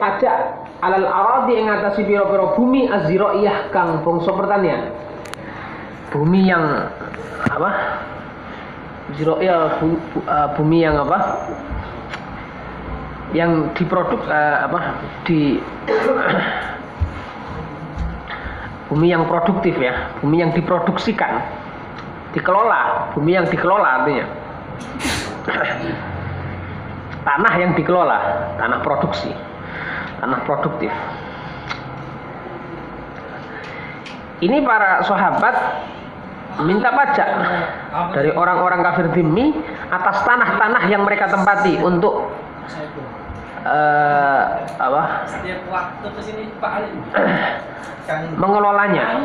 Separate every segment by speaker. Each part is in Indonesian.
Speaker 1: pajak alal aradi ing ngatasi pira-pira bumi aziraiyah kang bangsa pertanian. Bumi yang apa? Ziraiyah bumi yang apa? Yang diproduk bumi yang produktif ya, bumi yang diproduksikan, dikelola, bumi yang dikelola artinya. Tanah yang dikelola, tanah produksi, tanah produktif. Ini para sahabat minta pajak dari orang-orang kafir dhimmi atas tanah-tanah yang mereka tempati untuk
Speaker 2: setiap waktu kesini Pak Ali
Speaker 1: mengelolanya.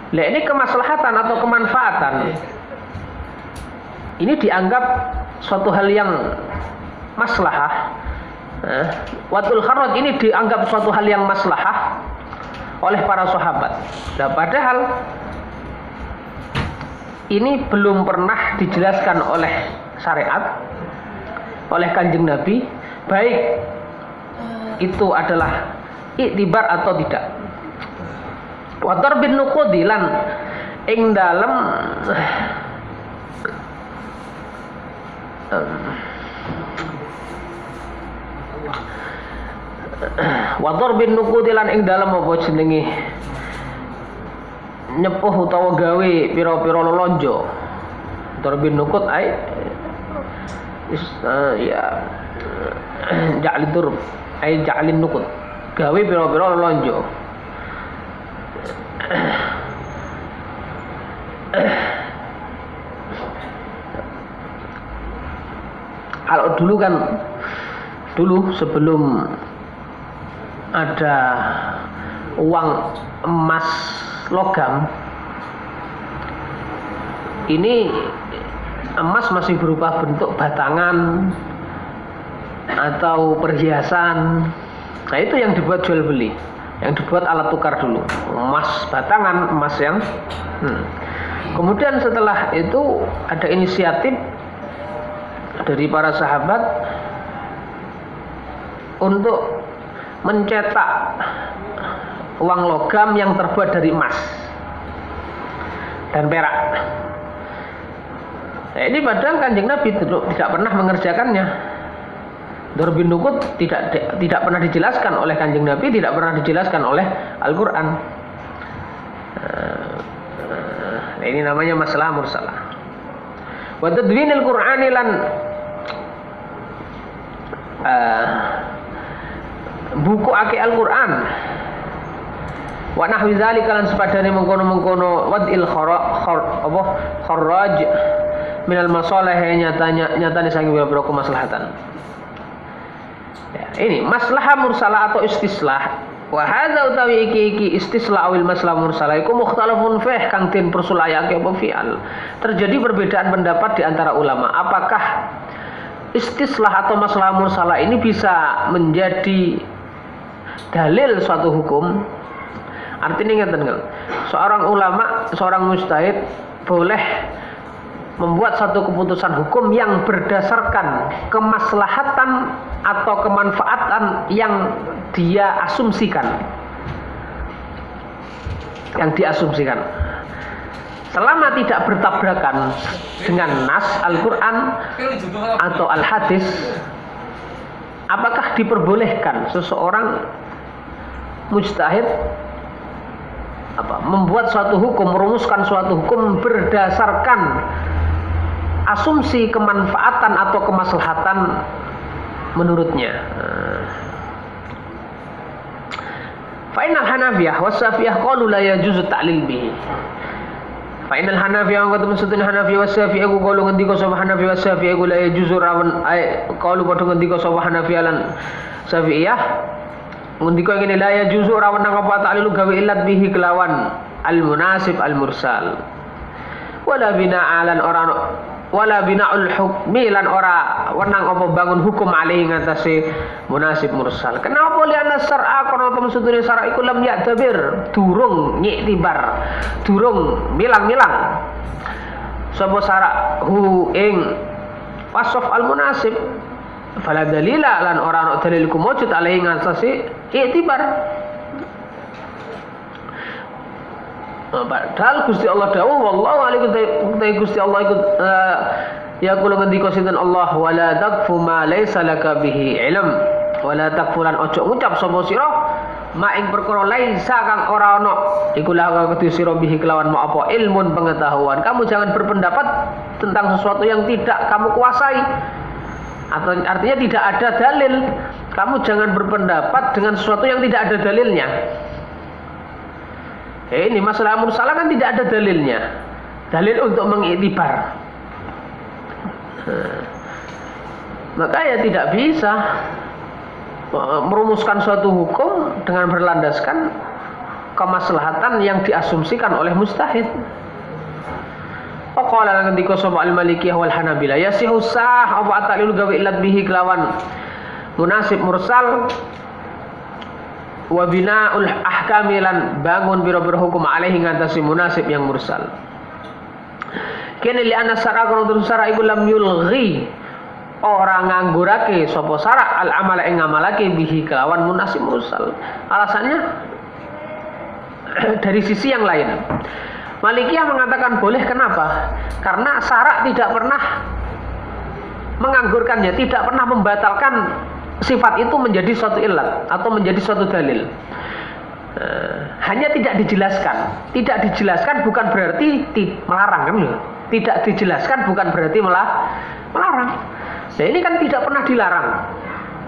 Speaker 1: Lah ini kemaslahatan atau kemanfaatan. Ini dianggap suatu hal yang maslahah. Watul kharaj ini dianggap suatu hal yang maslahah oleh para sahabat. Nah, padahal ini belum pernah dijelaskan oleh syariat, oleh Kanjeng Nabi, baik itu adalah iktibar atau tidak. Wa darbin nuqudi lan ing dalem wa darbin nuqudi lan ing dalem apa jenenge nyepuh utawa gawe pira-pira lelonjo. Darbin nuqud ai ya ja'lid durb ai ja'lin nuqud gawe pira-pira lelonjo. Kalau dulu kan, dulu sebelum ada uang emas logam, ini emas masih berupa bentuk batangan atau perhiasan. Nah itu yang dibuat jual beli, yang dibuat alat tukar dulu, emas batangan, emas yang kemudian setelah itu ada inisiatif dari para sahabat untuk mencetak uang logam yang terbuat dari emas dan perak. Nah, ini padahal Kanjeng Nabi tidak pernah mengerjakannya. Darbin nuqud tidak pernah dijelaskan oleh Kanjeng Nabi, tidak pernah dijelaskan oleh Al-Quran. Nah, ini namanya masalah mursalah. Wa tadwinil Qur'ani lan buku ake Al-Quran wa nahwi dzalika lan sepadane mengkono-mengkono wadil kharraj minal masalih nyatane sange beberapa kemaslahatan. Ya, ini maslahah mursalah atau istislah. Wa hadza utawi iki istislah awil maslahah mursalah iku mukhtalafun fih kang den persulayake apa fi'al. Terjadi perbedaan pendapat di antara ulama. Apakah istislah atau maslahah mursalah ini bisa menjadi dalil suatu hukum? Artinya ngeten kan, seorang ulama, seorang mujtahid boleh membuat satu keputusan hukum yang berdasarkan kemaslahatan atau kemanfaatan yang dia asumsikan, selama tidak bertabrakan dengan nas Al-Quran atau Al-Hadis. Apakah diperbolehkan seseorang mujtahid membuat suatu hukum, merumuskan suatu hukum berdasarkan asumsi kemanfaatan atau kemaslahatan menurutnya? Fa'inal Hanafiyah was-Syafi'iyah qalu la yajuzu ta'lil bihi. Fa'inal Hanafiyah wa qad masudun Hanafiyah was-Syafi'iyah qalu ngendika sapa Hanafiyah was-Syafi'iyah la yajuzu rawan ay qalu padha ngendika sapa Hanafiyah lan Syafi'iyah ngendika ngene la yajuzu rawan nang apa ta'lilu gawe illat bihi kelawan al-munasib al-mursal wala bina'alan ora wala bina'ul hukmi lan ora wenang apa bangun hukum alih ngatasi munasib mursal. Kenapa liana syar'a karena maksudune syar'a iku lam ya'tabir, durung ngiktibar, durung milang-milang sapa syara' hu ing wasaf al munasib fala dalila lan ora ana dalil ku mujud alaihi ngatasi i'tibar. Padahal Gusti Allah dawuh wallahu alaikum Gusti Allah ikut ya kula ngendika sinten Allah wala taqfu ma laisa laka bihi ilm wala taqfulan ojo ngucap sapa sira ma ing perkara laisa kang ora ana iku la kudu sira bihi kelawan ma apa ilmun pengetahuan. Kamu jangan berpendapat tentang sesuatu yang tidak kamu kuasai. Atau artinya tidak ada dalil. Kamu jangan berpendapat dengan sesuatu yang tidak ada dalilnya. Ini masalah mursalah kan tidak ada dalilnya. Dalil untuk mengiktibar. Maka ya tidak bisa merumuskan suatu hukum dengan berlandaskan kemaslahatan yang diasumsikan oleh mustahid. Qala ngendika sapa al-Malikiyah wal Hanabilah yasihu sah apa atalil gawe ilat bihi kelawan munasib mursal wa binaul ahkami lan bangun biro-biro hukum alaihi ngatasi munasib yang mursal. Kene li ana syara kono syara iku lam yulghi ora nganggurake sapa syara al amala ing ngamalake bihi kelawan munasib mursal. Alasannya dari sisi yang lain. Malikiyah mengatakan boleh, kenapa? Karena syara tidak pernah menganggurkannya, tidak pernah membatalkan sifat itu menjadi suatu ilat atau menjadi suatu dalil. Hanya tidak dijelaskan. Tidak dijelaskan bukan berarti melarang kan? Tidak dijelaskan bukan berarti melarang. Nah ini kan tidak pernah dilarang.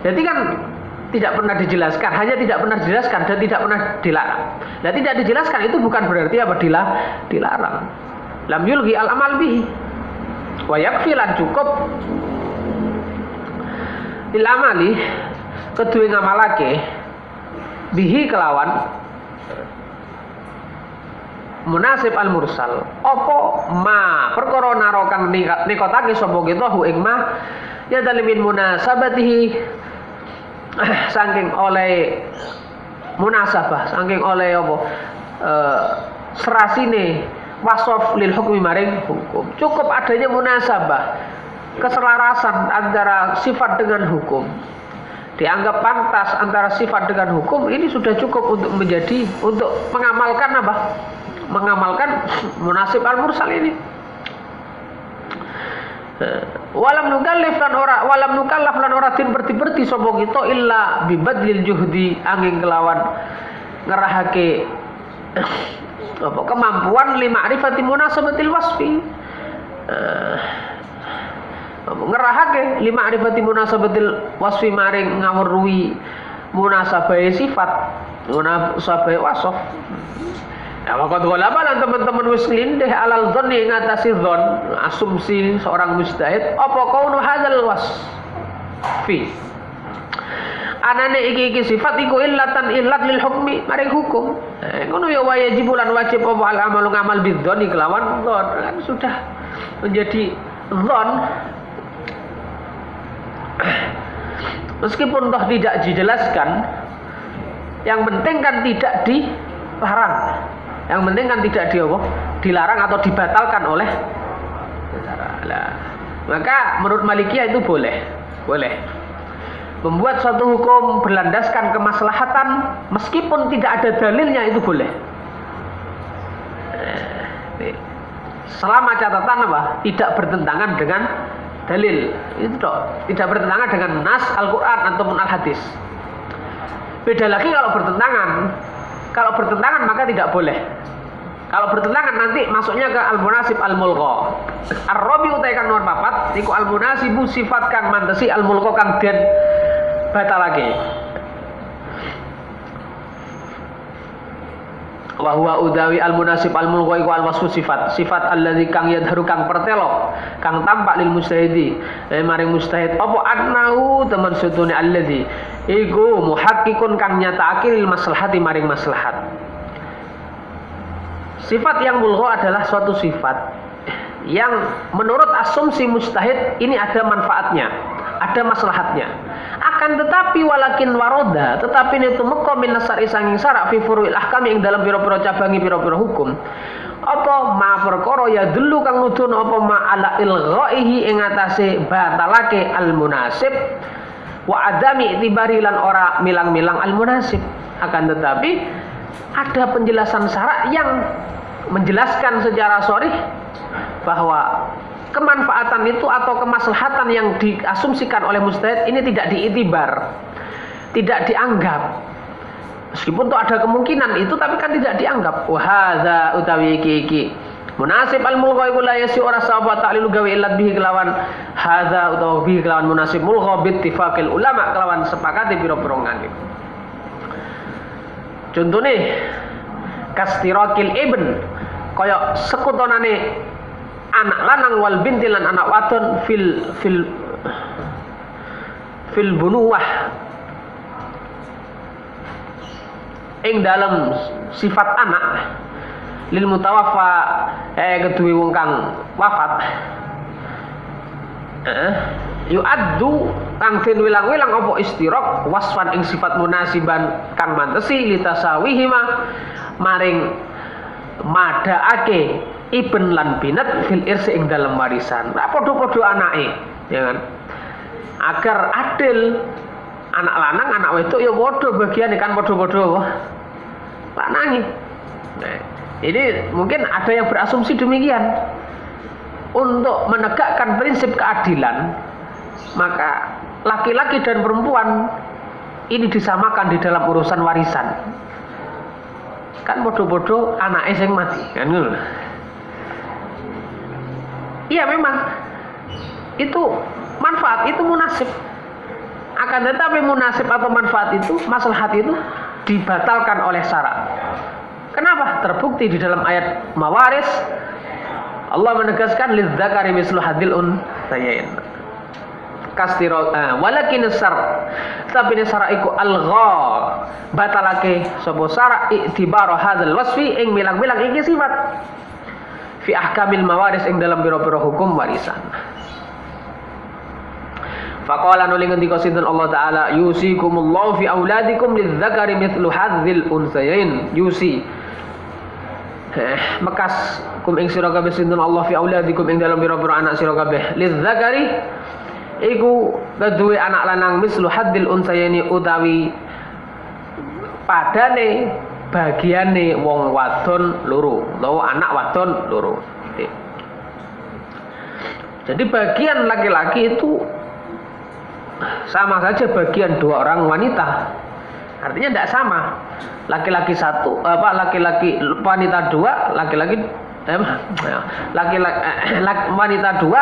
Speaker 1: Jadi kan tidak pernah dijelaskan, hanya tidak pernah dijelaskan dan tidak pernah dilarang. Nah tidak dijelaskan itu bukan berarti apa dilarang. Lam yulghi al amal bihi wa yakfi lan cukup il amali kedue ngamalake bihi kelawan munasib al mursal opo ma perkara narokan nikotake sapa kita hu ing ma ya dalimin munasabatihi saking oleh munasabah, saking oleh apa serasine wasof lil hukmi maring hukum. Cukup adanya munasabah, keselarasan antara sifat dengan hukum, dianggap pantas antara sifat dengan hukum, ini sudah cukup untuk mengamalkan apa? Mengamalkan munasib al mursal ini. Walam nukallaf lan ora din berti sapa kita illa bibadlil juhdi angin kelawan ngerahake apa kemampuan li ma'rifati munasabatil wasfi ngerahake li ma'rifati munasabatil wasfi maring ngawruhi munasabahe sifat munasabahe wasf. Ya maka golaba lan teman-teman wis lindih alal dzanni ngatasi dzon asumsi seorang mujtahid apa kaunu hadzal wasfi anane iki sifat iku illatan illat lil hukmi maring hukum. Ngono ya wajib lan wajib apa al amalu ngamal bidzoni kelawan dzon kan sudah menjadi dzon meskipun toh tidak dijelaskan, yang penting kan tidak dilarang. Yang penting kan tidak dilarang atau dibatalkan oleh nah, maka menurut Malikiyah itu boleh membuat suatu hukum berlandaskan kemaslahatan meskipun tidak ada dalilnya, itu boleh. Selama catatan apa? Tidak bertentangan dengan dalil. Itu dok, tidak bertentangan dengan nas Al-Qur'an ataupun Al-Hadis. Beda lagi kalau bertentangan. Kalau bertentangan maka tidak boleh. Kalau bertentangan nanti masuknya ke al-munasib al-mulqa. Ar-rabi utai kang nomor 4 niku al-munasibu sifat kang mantesi al-mulqa kang den batalake. Wa huwa udawi al-munasib al-mulqa iku al-wasfu sifat alladzi kang yadharu kang pertelo kang tampak lil mustahidi maring mustahid apa annahu teman sutune alladzi iku muhakkikun kang nyatakake lil maslahati maring maslahat. Sifat yang mulgha adalah suatu sifat yang menurut asumsi mustahid ini ada manfaatnya, ada maslahatnya. Akan tetapi walakin waroda, tetapi itu meko min nasari sanging syarak fi furu'il ahkam yang dalam pira-pira cabangi pira-pira hukum. apa ma perkara ya dulu kang nuduh apa ma ala ilghaihi ing atase batalake al munasib wa adami itibari lan ora milang-milang al munasib. Akan tetapi ada penjelasan syara yang menjelaskan secara sharih bahwa kemanfaatan itu atau kemaslahatan yang diasumsikan oleh mujtahid ini tidak diitibar, tidak dianggap. Meskipun tuh ada kemungkinan itu, tapi kan tidak dianggap. Wa hadza utawi iki munasib al mulgha iku la yasi ora sahabat ta'lilu gawe illat bihi kelawan hadza utawa bihi kelawan munasib mulgha bi ittifaqil ulama kelawan sepakate pira-pira ngalim. Contone kastirakil ibn kaya sekutonane anak lanang wal binti lan anak wadon fil bunuwah ing dalam sifat anak lil mutawaffa kedue wong kang wafat yu'addu kang den wilang-wilang apa istirok wasfan ing sifat munasiban kang mantesi litasawihima maring madhaake ibn lan binat fil irsi ing dalam warisan. Nah, podo-podo anake, ya kan? Agar adil anak lanang anak wedok ya podo bagiane kan podo-podo lanange. Nah, ini mungkin ada yang berasumsi demikian. Untuk menegakkan prinsip keadilan, maka laki-laki dan perempuan ini disamakan di dalam urusan warisan. Kan podo-podo anake sing mati, kan ngono. Iya memang itu manfaat itu munasib. Akan tetapi munasib atau manfaat itu, maslahat itu dibatalkan oleh syarak. Kenapa? Terbukti di dalam ayat Mawaris Allah menegaskan lidzakari mislu hadil unsayain. Kastiro walakin syar tapi syara iku algha batalake sapa syara i'tibar hadzal wasfi ing milang-milang iki sifat fi ahkamil mawaris ing dalam biro-biro hukum warisan. Faqala nuli ngendika sinten Allah taala yusikumullahu fi auladikum lidzakari mithlu hadzil unsayain. Yusi mekas kum ing sira kabeh sinten Allah fi auladikum ing dalam biro-biro anak sira kabeh lidzakari iku kedue anak lanang mislu hadzil unsayaini utawi padane bagiane wong wadon loro, utawa anak wadon loro. Jadi bagian laki-laki itu sama saja bagian dua orang wanita. Artinya tidak sama. Laki-laki satu, laki-laki wanita dua, laki-laki wanita dua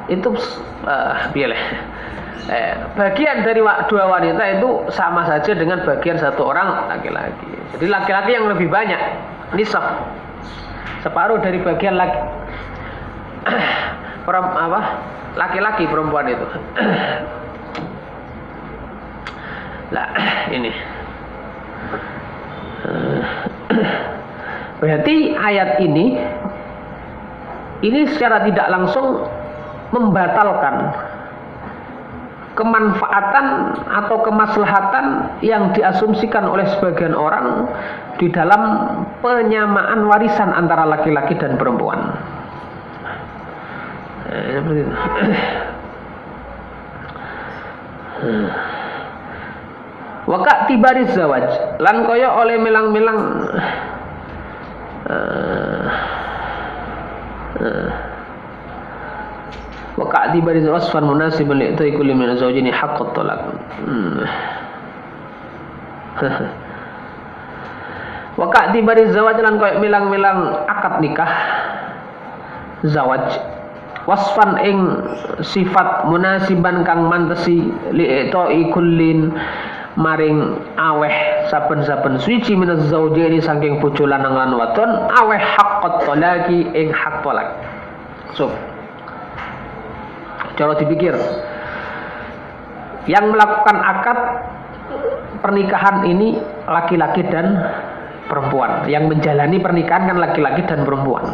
Speaker 1: itu pilih. Bagian dari dua wanita itu sama saja dengan bagian satu orang laki-laki. Jadi laki-laki yang lebih banyak nisab separuh dari bagian laki-laki perempuan itu. Lah ini berarti ayat ini secara tidak langsung membatalkan kemanfaatan atau kemaslahatan yang diasumsikan oleh sebagian orang di dalam penyamaan warisan antara laki-laki dan perempuan. Waka tibariz zawaj lan kaya oleh milang-milang Waka tibariz wasfan munasibun li ta'ikul min zawjini haqqat talaq. Waka tibariz zawaj lan kaya milang-milang akad nikah zawaj wasfan ing sifat munasiban kang mantesi li ta'ikullin maring aweh saben-saben suci minaz zawjaini saking bojo lanang lan wadon aweh haqqat talaqi ing hak talak. So cara dipikir yang melakukan akad pernikahan ini laki-laki dan perempuan, yang menjalani pernikahan kan laki-laki dan perempuan.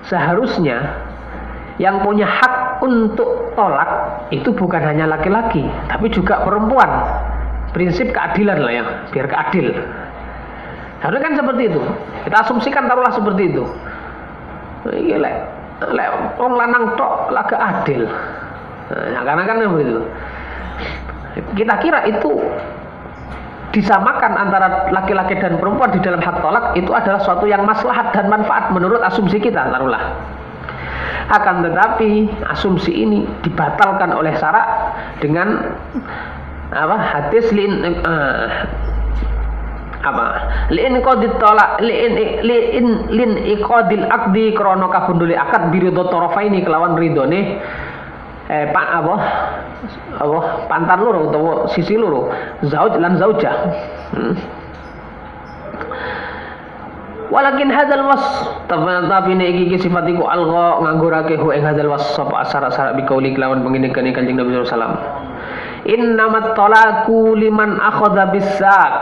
Speaker 1: Seharusnya yang punya hak untuk tolak itu bukan hanya laki-laki tapi juga perempuan. Prinsip keadilan lah ya, biar keadil. Harusnya kan seperti itu. Kita asumsikan taruhlah seperti itu. Iki lek wong lanang tok laga adil. Nah, karena kan begitu. Kita kira itu disamakan antara laki-laki dan perempuan di dalam hak tolak itu adalah suatu yang maslahat dan manfaat menurut asumsi kita taruhlah. Akan tetapi asumsi ini dibatalkan oleh syara dengan hadis liin qadit tolak liin iqadil aqdi krana kabundule akad biridho tarafaini kelawan ridone pantar loro utawa sisi loro zauj lan zaujah. Walakin hadzal was tapi nek iki sifat iku algha nganggurake hu ing hadzal was sapa asar-asar bi kauli kelawan pengindikan Kanjeng Nabi sallallahu alaihi wasallam. Innamat talaqu liman akhadha bisak.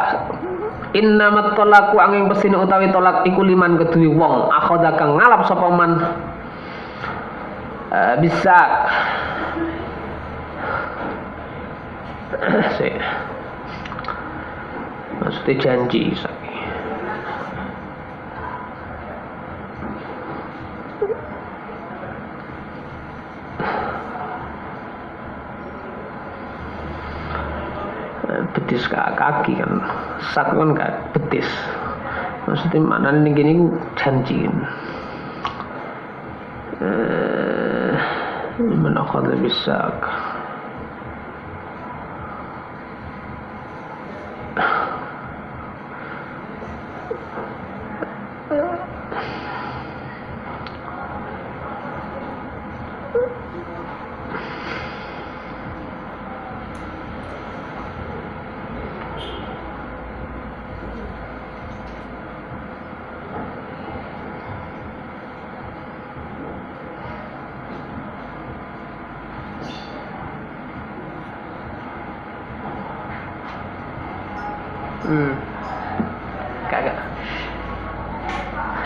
Speaker 1: Innamat talaqu angin pesine utawi tolak iku liman kedue wong akhadha kang ngalap sapa man bisak. Maksudnya janji betis kaki kan sak kan betis maksudnya mana nih gini janji mana kalau bisa kagak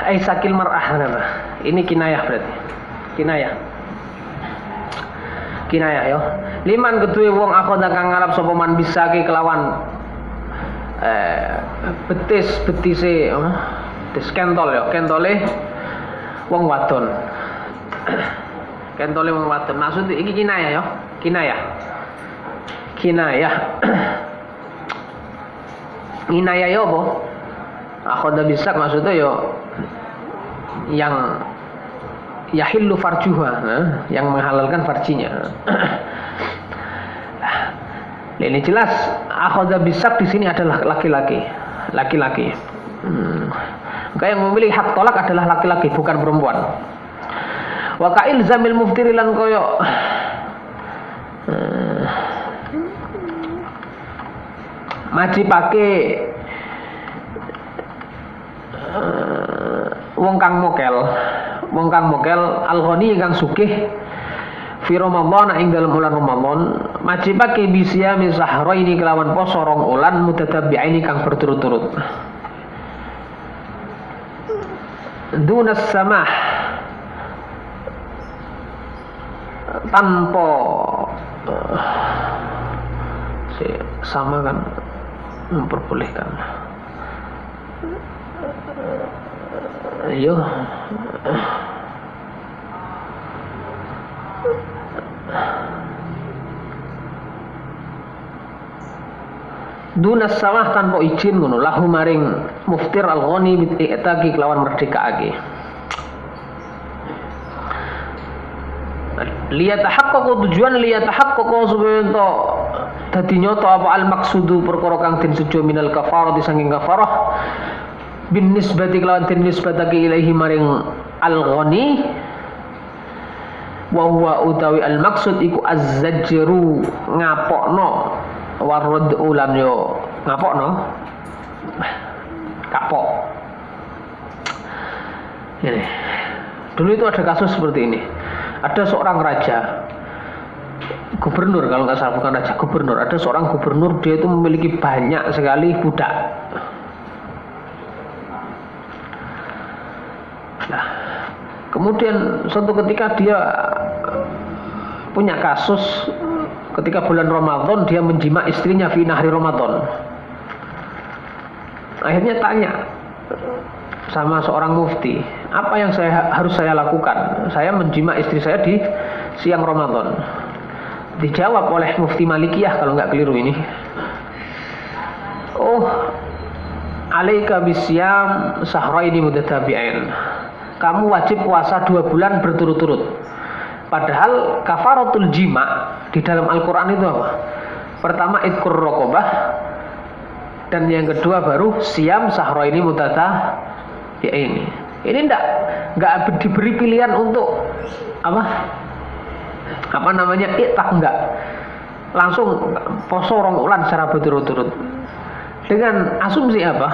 Speaker 1: Aisakil mar'ah apa? Ini kinayah berarti. Kinayah yo. Liman kedue wong akhoda kang ngarep sapa man bisa ke kelawan betise kentol yo, kentole wong wadon. Kentole wong wadon. Maksud iki kinayah yo, kinayah. Inaya yo apa? Akhoda bisa maksudnya yo yang yahillu farjuha, yang menghalalkan farjinya. Ini jelas akhoda bisa di sini adalah laki-laki. Maka yang memiliki hak tolak adalah laki-laki bukan perempuan. Wa ka'il zamil muftiri lan koyo maji pake wong kang mokel al-ghani kang sugih fi Ramadan ing dalem bulan Ramadan maji pake bisya misahra ini kelawan poso rong ulan mutatabi'aini kang berturut-turut dunas samah tanpa sama kan memperbolehkan. Ayo. Dunas sawah tanpa izin ngono lahu maring muftir al-ghani bit'itaqi kelawan merdekaake. Liyatahaqqaqu tujuan liyatahaqqaqu supaya ento dadi nyoto apa al maksudu perkara kang den sejo minal kafarah disanging kafarah bin nisbati kelawan den nisbatake ilaihi maring al ghani wa huwa utawi al maksud iku az-zajru ngapokno warad ulan yo ngapokno kapok ini dulu itu ada kasus seperti ini. Ada seorang raja gubernur, kalau nggak salah bukan raja, gubernur. Ada seorang gubernur, dia itu memiliki banyak sekali budak. Nah, kemudian suatu ketika dia punya kasus ketika bulan Ramadan dia menjima istrinya fi nahri Ramadan. Akhirnya tanya sama seorang mufti, apa yang harus saya lakukan? Saya menjima istri saya di siang Ramadan. Dijawab oleh mufti Malikiyah kalau nggak keliru ini. Oh, alaika bisyam sahraini mutatabi'ain. Kamu wajib puasa 2 bulan berturut-turut. Padahal kafaratul jima di dalam Al-Quran itu apa? Pertama itqur raqabah, dan yang kedua baru siam sahraini mutatabi'ain. Ini enggak diberi pilihan untuk apa namanya itak, enggak. Langsung poso 2 bulan secara berturut-turut. Dengan asumsi apa?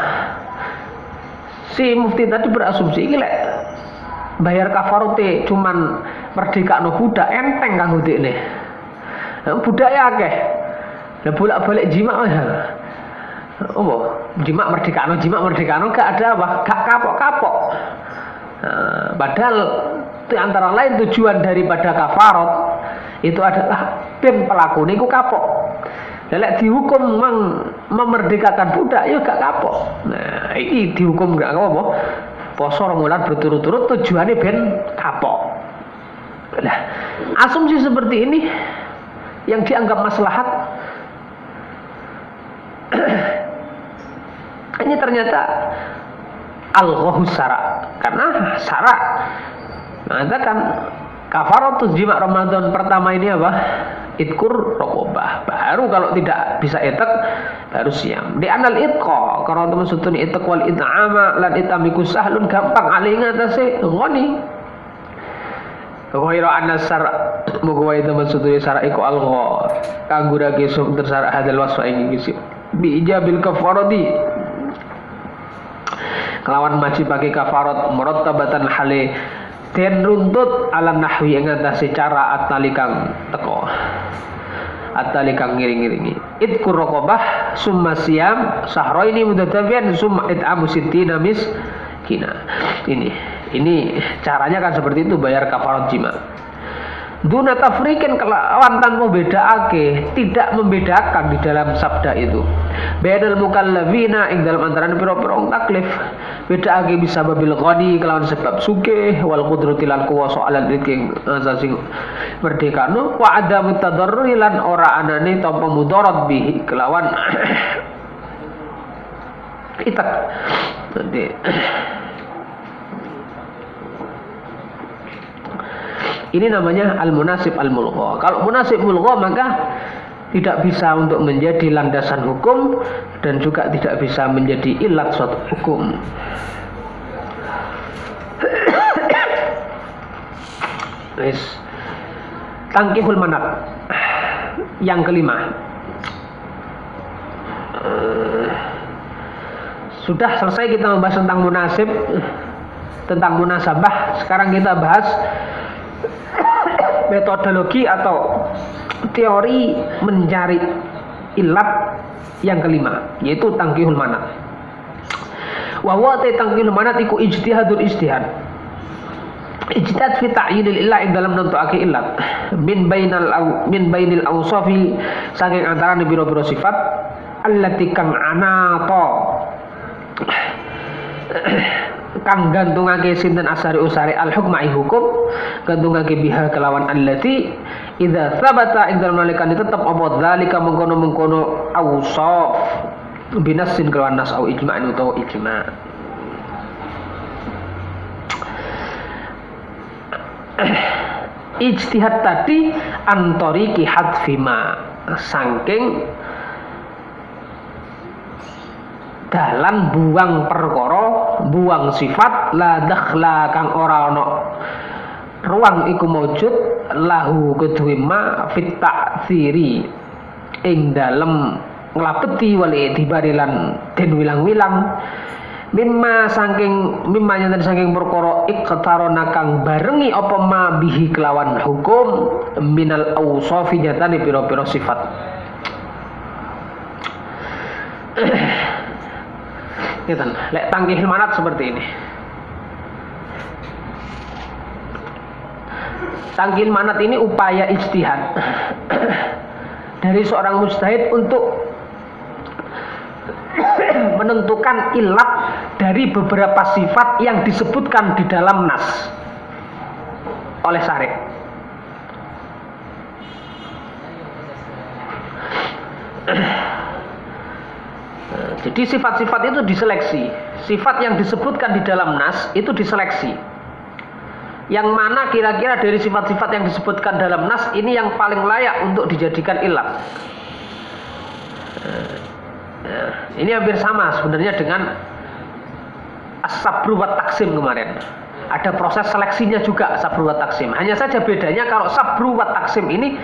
Speaker 1: Si mufti tadi berasumsi iki lek bayar kafarote cuman merdekakno budak enteng kanggo dekne. Budak ya akeh. Lah bolak-balik jima ya. Oh, jima merdekano gak ada apa? Gak kapok-kapok. Padahal di antara lain tujuan daripada kafarot itu adalah ben pelaku niku kapok. Lek dihukum memerdekakan budak ya gak kapok. Nah, ini dihukum gak apa? Poso 2 bulan berturut-turut tujuannya ben kapok. Nah, asumsi seperti ini yang dianggap maslahat ini ternyata al-ghahus syara, karena syara mengatakan kafaratul jima Ramadan pertama ini apa? Itqur raqabah. Baru kalau tidak bisa itak baru siam. Di anal itqa, kalau teman sutun itak wal it'ama lan itamiku sahlun gampang ali ngatasi ngoni. Ghairu anna syara muga teman sutun syara iku al-gha. Kanggo rage sub tersara hadal wasfa ini kisih. Bi ijabil kafarati. Kelawan wajib bagi kafarat murattabatan hale den runtut alam nahwi ing atase cara atalikang teko. Atalikang ngiring-ngiringi. Itqur raqabah summa siyam sahraini mutatabi'an summa it'amu sittina miskina. Ini caranya kan seperti itu bayar kafarat jima. Duna tafrikin kelawan tanpa bedaake, tidak membedakan di dalam sabda itu. Bainal mukallafina ing dalam antarané pira-pira taklif. Bedaake bisa babil ghani kelawan sebab sugih wal qudrati lan kuwasa alal rizqi asasi merdekano wa adam tadarruri lan ora anane tanpa mudarat bihi kelawan itak. Ini namanya al-munasib al-mulgha. Kalau munasib mulgha maka tidak bisa untuk menjadi landasan hukum dan juga tidak bisa menjadi ilat suatu hukum. Yes. Tangkihul manat. Yang kelima. Sudah selesai kita membahas tentang munasib, tentang munasabah. Sekarang kita bahas metodologi atau teori mencari ilat yang kelima, yaitu tangkihul manat. Wa huwa tangkihul manat iku ijtihadul ijtihad. Ijtihad fi ta'yinil illah dalam nentuake ilat min bainil awsafi saking antarané biro-biro sifat allati kang anata kang gantungake sinten asari usari al hukma hukum gantungake biha kelawan allati idza sabata ing dalem nalikan tetep apa zalika mengkono awsaf binasin kelawan nas au ijma'in utawa ijma'. Ijtihad tadi antoriki hadfima saking dalan buang perkara, buang sifat la dakhla kang ora ana ruang iku maujud lahu kedue ma fit ta'thiri ing dalem nglapeti wali dibarilan den wilang-wilang mimma nyanten saking perkara iqtarana kang barengi apa ma bihi kelawan hukum minal awsafi nyatane pira-pira sifat. Ngeten, lek tangkihil manat seperti ini. Tangkihil manat ini upaya ijtihad dari seorang mujtahid untuk menentukan ilat dari beberapa sifat yang disebutkan di dalam nas oleh syari'. Jadi sifat-sifat itu diseleksi. Sifat yang disebutkan di dalam nas itu diseleksi. Yang mana kira-kira dari sifat-sifat yang disebutkan dalam nas ini yang paling layak untuk dijadikan ilat. Ini hampir sama sebenarnya dengan as-sabru wa taksim kemarin. Ada proses seleksinya juga sabru wa taksim. Hanya saja bedanya kalau sabru wa taksim ini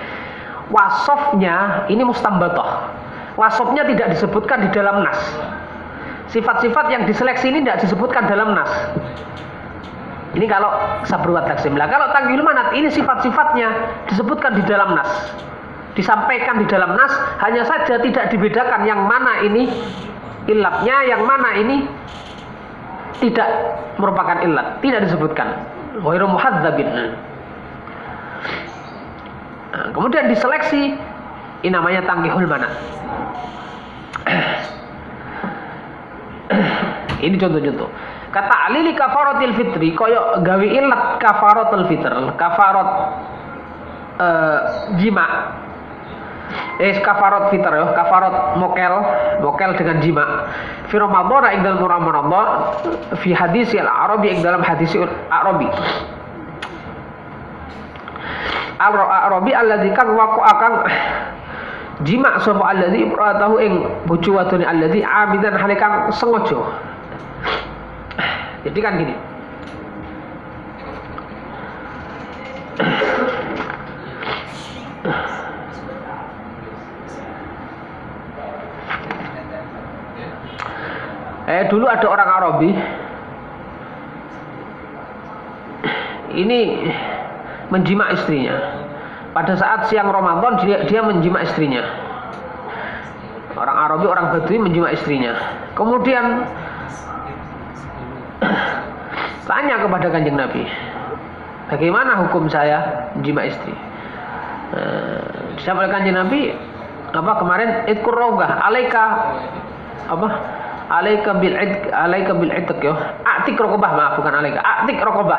Speaker 1: wasofnya ini mustambatah. Wasofnya tidak disebutkan di dalam nas. Sifat-sifat yang diseleksi ini tidak disebutkan dalam nas. Ini kalau sabru wa taksim. Lah kalau tanggihul manat ini sifat-sifatnya disebutkan di dalam nas. Disampaikan di dalam nas, hanya saja tidak dibedakan yang mana ini ilatnya, yang mana ini tidak merupakan ilat, tidak disebutkan. Ghairu muhadzabin. Nah, kemudian diseleksi, ini namanya tanggihul manat. Ini contoh-contoh. Kata alili kafaratil fitri, koyo gawe ilat kafaratul fitr, kafarat jima. Kafarat fitr ya, kafarat mokel dengan jima. Fi Ramadan ing dalam Ramadan, fi hadis al-Arabi ing dalam hadis al-Arabi. Al-Arabi alladzi kan waqo akan jima sapa alladzi imra'atahu ing bojo wadone alladzi amidan halikan sengaja. Jadi kan gini. Dulu ada orang Arabi. Ini menjima istrinya. Pada saat siang Ramadan dia menjima istrinya. Orang Arabi, orang Badui menjima istrinya. Kemudian tanya kepada Kanjeng Nabi, bagaimana hukum saya menjima istri? Disampaikan Kanjeng Nabi, apa kemarin idkur raugah alaika apa? Alaika bil itq ya. Atik raqabah, maaf bukan alaika. Atik raqabah.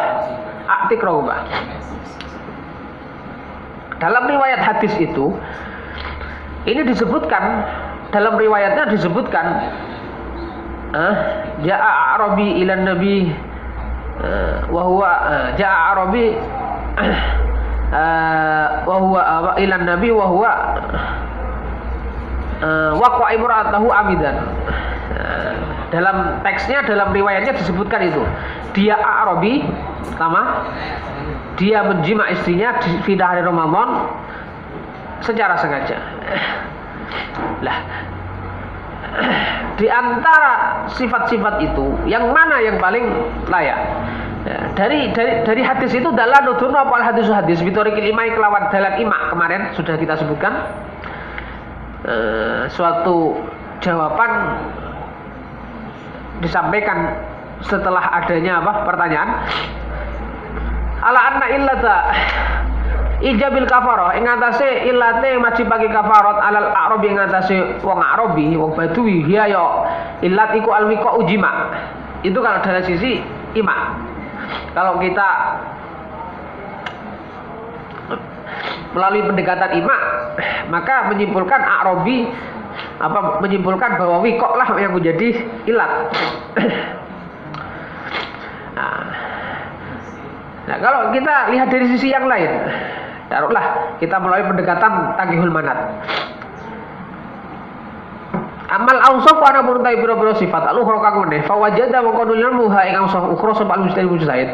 Speaker 1: Dalam riwayat hadis itu ini disebutkan, dalam riwayatnya disebutkan ja'a Arabi ila Nabi wa huwa ja'a Arabi wa huwa ila Nabi wa huwa waqa'a imra'atahu amidan. Dalam teksnya, dalam riwayatnya disebutkan itu. Dia Arabi, pertama, dia menjima istrinya di hari Ramadan secara sengaja. Lah, di antara sifat-sifat itu, yang mana yang paling layak? Ya, dari hadis itu dalam nudun apa hadis bitorikil imai kelawan dalam ima kemarin sudah kita sebutkan. Suatu jawaban disampaikan setelah adanya apa pertanyaan ala anna illata ijabil kafarah ing atase illate majib bagi kafarat alal arabi ing atase wong arabi wong badui hiya ya illat iku alwiqa ujima. Itu kalau dari sisi ima. Kalau kita melalui pendekatan ima, maka menyimpulkan arabi menyimpulkan bahwa wikok lah yang menjadi ilat. Nah, kalau kita lihat dari sisi yang lain, taruhlah kita melalui pendekatan tanggihul manat. Amal ausaf ana murtai biro-biro sifat al-ukhra kang meneh fa wajada wa qadulna muha ing ausaf ukhra sabal mujtahid.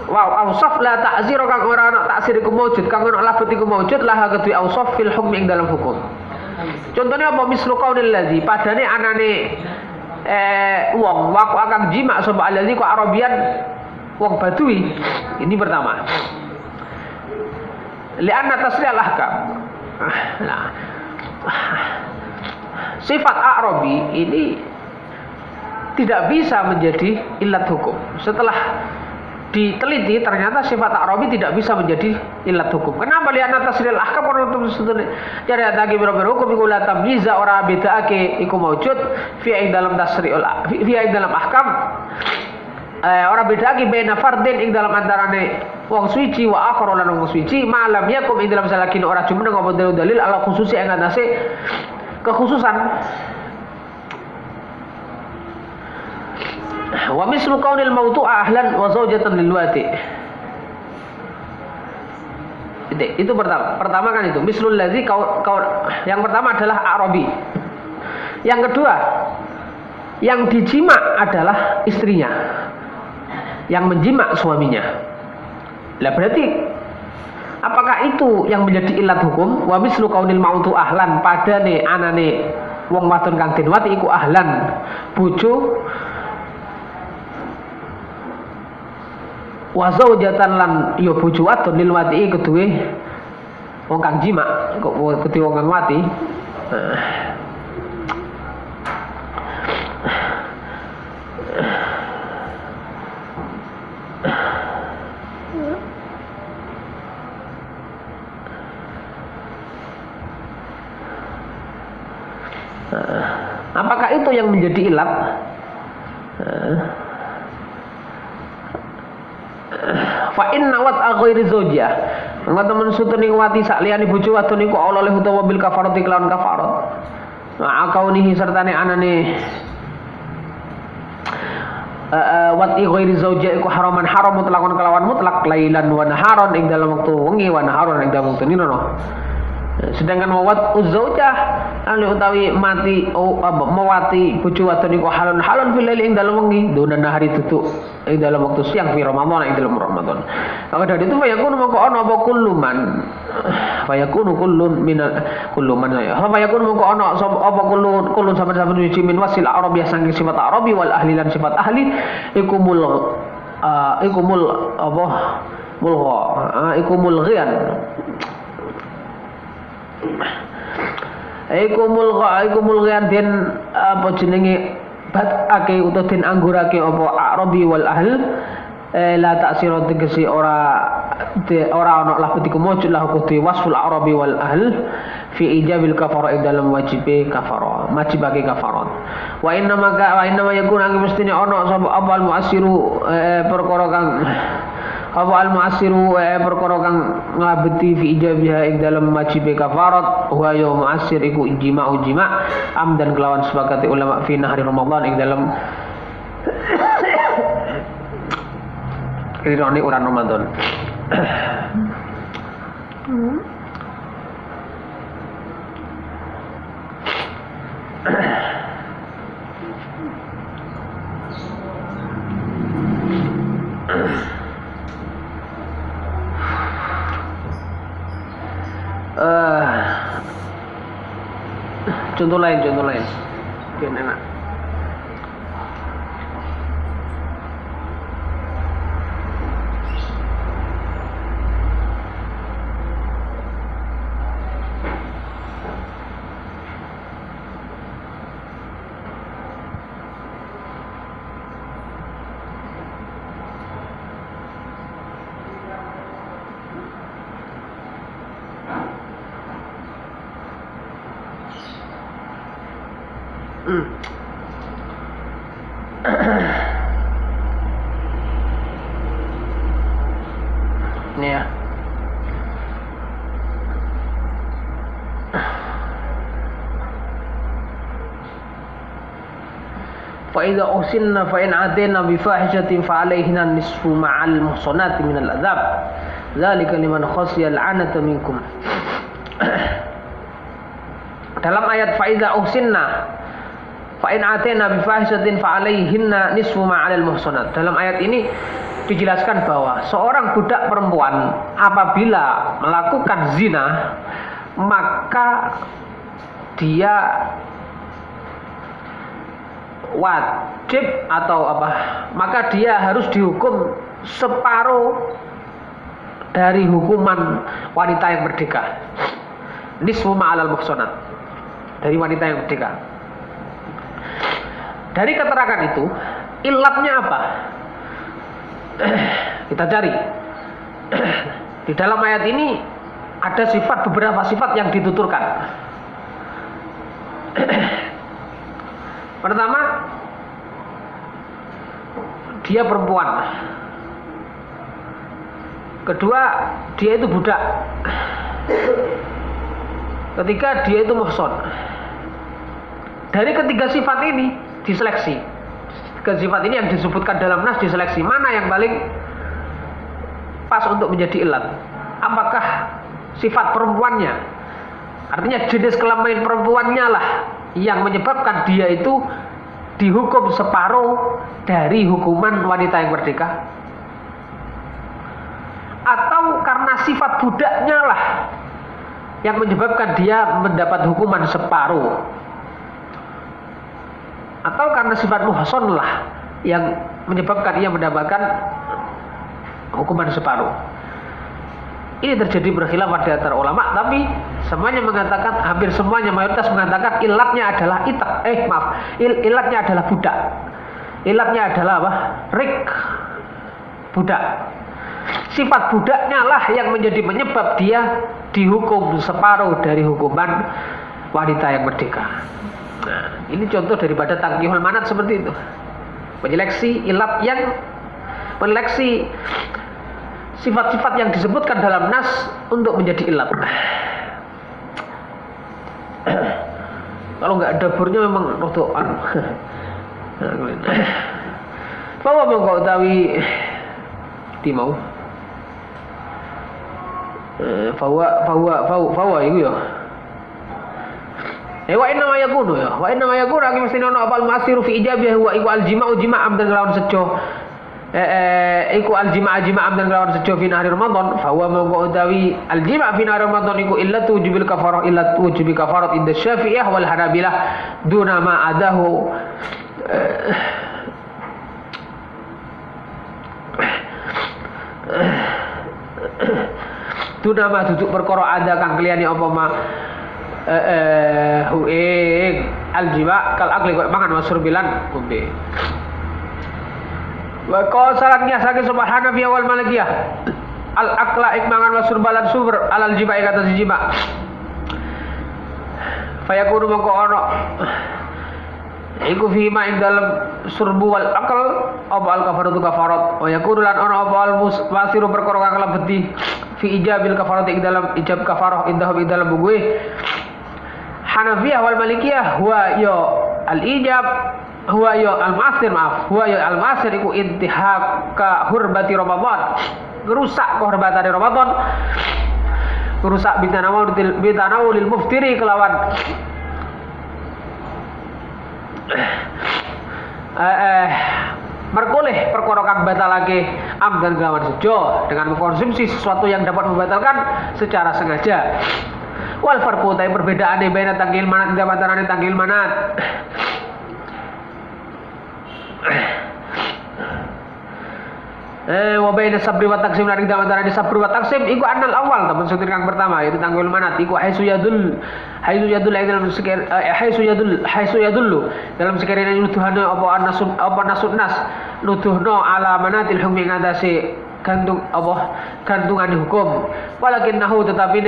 Speaker 1: Wow, ausaf la ta'zir kang ora ana taksir iku maujud kang ana labet iku maujud lah kedue ausaf fil hukmi ing dalam hukum. Contohnya apa mislu qaulil ladzi padane anane wong waku akan jima sapa alladzi ku arabian wong badui. Ini pertama. Li'anna tasrih al-ahkam. Nah, sifat Arabi ini tidak bisa menjadi ilat hukum. Setelah diteliti ternyata sifat a'rabi tidak bisa menjadi ilat hukum. Kenapa? Li'anna tasril ahkam karena jadi tagi biro-biro hukum iku la tamyiza ora bedaake iku maujud fi dalam tasriul fi dalam ahkam ora bedaake baina fardin ing dalam antarane wong suci wa akhar lan wong suci malam yakum ing dalam salakin ora jumeneng apa dalil ala khususi ing atase kekhususan. Wa mislu kaunil mawtu'a ahlan wa zawjatan lil wati. Itu pertama kan itu mislul ladzi yang pertama adalah a'rabi. Yang kedua, yang dijima adalah istrinya. Yang menjima suaminya. Lah berarti apakah itu yang menjadi ilat hukum? Wa mislu kaunil mautu ahlan padane anane wong wadon kang den wati iku ahlan bojo wa zaujatan lan ya bojo wadon lil wati keduwe wong kang jima keduwe wong kang wati. Apakah itu yang menjadi ilat? Fa inna wat ghairi zaujah. Mengko men sutun ing wati sak liyane bojo wadon niku Allah oleh utawa bil kafarati kelawan kafarat. Wa kaunihi sertane anane wat ghairi zaujah iku haraman haram mutlakon kelawan mutlak lailan wa naharon ing dalam wektu wengi wa naharon ing dalam wektu nino. Sedangkan mawat uzaujah anu utawi mati mawati bojo wadon iku halon fil lail ing dalem wengi dona nahari tutuk ing dalem wektu siang fi Ramadan ing dalem Ramadan. Maka dari itu fayakunu mongko ana apa kulluman fayakunu kullun min kulluman ya fayakunu mongko ana apa kullun saben-saben suci min wasil arabiyah saking sifat arabi wal ahli lan sifat ahli iku mul apa mulgha iku mulghian Aikumul ghian den apa jenenge batake utawa den anggurake apa arabi wal ahl la taksira tegese ora ana lah petiku mujud lah kudu wasful arabi wal ahl fi ijabil kafara dalam wajibe kafara wajibake kafarat wa inna yakun angin mestine ana sapa al muassiru perkara kang apa al muassiru perkara kang ngabeti fi ijabiha ing dalam wajibe kafarat wa ya muassir iku ijma amdan kelawan sepakati ulama fi nahri Ramadan ing dalam ironi uran Ramadan. Contoh lain biar enak. Ini ya. Fa idza usinna fa in atina bi fahishatin fa alayhinna nisfu ma'al muhsanati min al-'adzab. Dzalika liman khashiya al-'anata minkum. Dalam ayat fa idza usinna fa in atina bi fahishatin fa alayhinna nisfu ma'al muhsanat. Dalam ayat ini dijelaskan bahwa seorang budak perempuan apabila melakukan zina maka dia wajib atau apa? Maka dia harus dihukum separuh dari hukuman wanita yang merdeka. Nisfu ma'al muhsanat. Dari wanita yang merdeka. Dari keterangan itu, ilatnya apa? Kita cari. Di dalam ayat ini ada beberapa sifat yang dituturkan. Pertama, dia perempuan. Kedua, dia itu budak. Ketiga, dia itu muhson. Dari ketiga sifat ini diseleksi. Ketiga sifat ini yang disebutkan dalam nas diseleksi. Mana yang paling pas untuk menjadi ilat? Apakah sifat perempuannya, artinya jenis kelamin perempuannya lah yang menyebabkan dia itu dihukum separuh dari hukuman wanita yang merdeka, atau karena sifat budaknya lah yang menyebabkan dia mendapat hukuman separuh, atau karena sifat muhson lah yang menyebabkan ia mendapatkan hukuman separuh. Ini terjadi berkhilaf di antara ulama, tapi semuanya mengatakan, hampir semuanya, mayoritas mengatakan ilatnya adalah ilatnya adalah budak. Ilatnya adalah apa? Rik, budak. Sifat budaknya lah yang menjadi penyebab dia dihukum separuh dari hukuman wanita yang merdeka. Nah, ini contoh daripada tangkihul manat seperti itu. Menyeleksi ilat yang menyeleksi sifat-sifat yang disebutkan dalam nas untuk menjadi ilat. Kalau nggak daburnya memang rodoan. Bahwa mengkau tawi timau. Bahwa itu ya. Wa inna ma yakunu ya. Wa inna ma yakunu aki mesti ono apal masiru fi ijabih wa iku aljima'u jima'am dan lawan sejo. Iku aljima' amdan kelawan sejo fi nahari Ramadan, fa huwa mongko utawi aljima' fi nahari Ramadan iku illatu wujubil kafarah, illat wujubi kafarat inda Syafi'iyah wal Hanabilah duna ma adahu. Duna ma duduk perkara ada kang kliyane apa ma aljima' kal akli kok mangan wasurbilan umbe. Wa qasalan nyasake subhana fi awal malikiyah al akla ikmangan wa surbalan subur alal jima'i kata si jima. Fayakunu mongko ono iku fi ma ing dalem surbu wal akal apa al kafaratu kafarat wa yakunu lan ono apa al wasiru perkara kang lebeti fi ijabil kafarat ing dalem ijab kafarah indah ing dalem bugue Hanafiyah wal Malikiyah huwa yo al ijab huwa ya al-masir huwa ya al-masir iku intihaka hurbati Ramadan, ngerusak kehormatan Ramadan, ngerusak bitanawulil muftiri kelawan merkoleh perkara kang batalake amdan kelawan sejo dengan mengkonsumsi sesuatu yang dapat membatalkan secara sengaja. Wal farqu ta perbedaane baina tanggil manat dan antarané tanggil manat. Wa baina sabri wa taqsim lan ing antara di sabri wa taqsim iku anal awal temen sutir kang pertama yaitu tanggul manat iku haisu yadul dalam sekir haisu yadullu dalam sekiranya nuduhane apa nasudnas nuduhno ala manatil hukmi ngatasi gantungan hukum walakinnahu tetapi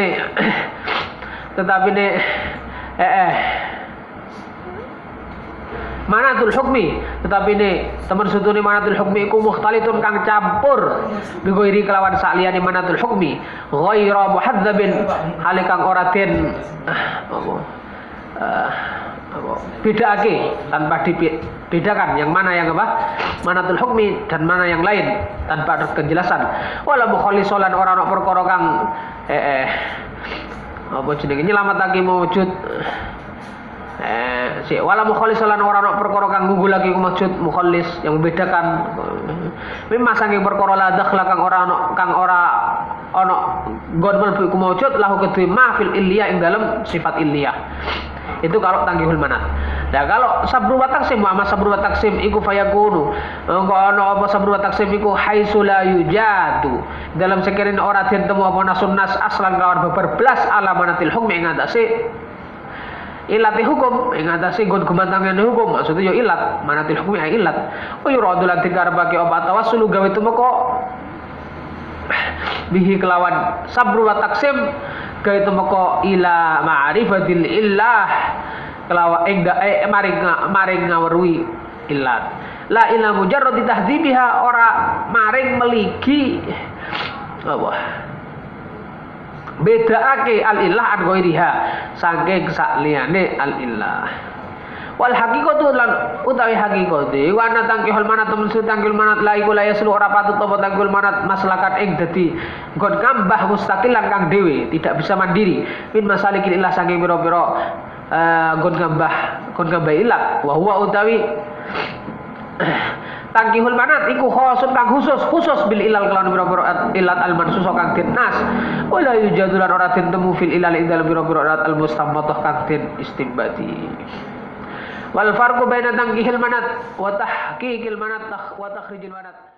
Speaker 1: manatul hukmi tetapi ini teman sutune manatul hukmi iku mukhtalitun kang campur bigoiri kelawan sakliyane manatul hukmi ghaira muhadzabin hale kang ora den bedake tanpa dibedakan yang mana yang apa manatul hukmi dan mana yang lain tanpa ada kejelasan wala mukhalisolan ora ana perkara kang apa jenenge nyelametake mawujud wala mukhalisalan ora ana perkara kang ngunggul lagi maksud mukhallis yang membedakan memang saking perkara la dakhla kang ora ana nggon mlebu iku maujud lahu kedue mafil illiyah ing dalem sifat illiyah itu kalau tanggihul manat. Nah kalau sabru wa taqsim wa sabru wa taqsim iku fayakunu engko ana apa sabru wa taqsim iku haitsu la yujadu dalam sekiranya ora den temu apa nasunnas aslan kelawan babar blas ala manatil hukmi ing atase ilati hukum ing atase nggon gumantangan hukum maksudnya ya ilat manatil hukmi ya ilat wa yuradu lan dikarepake apa tawassulu gawe tumeka bihi kelawan sabru wa taksim kaya temeka ila ma'rifatil illah kelawan maring ngaweruhi illat la ila mujarrad tahdzibiha ora maring meligi apa bedaake al illah an ghairiha saking sakliyane al illah wal haqiqatu lan utawi haqiqate wa ana tangkihul manat temen tangkihul manat la iku la yaslu ora patut apa tangkihul manat maslakat ing dadi nggon kambah mustaqilan kang dhewe tidak bisa mandiri min masalikil illah saking pira-pira nggon kambah ilat wa huwa utawi tangkihul manat iku khusus kang khusus bil ilal kelawan pira-pira ilat al mansus kang tinnas wala yujadulan ora temu fil ilal ing dalem pira-pira ilat al mustamatah kang tin istimbati wal farqu baina tangkihil manat wa tahqiqil manat wa takhrijil manat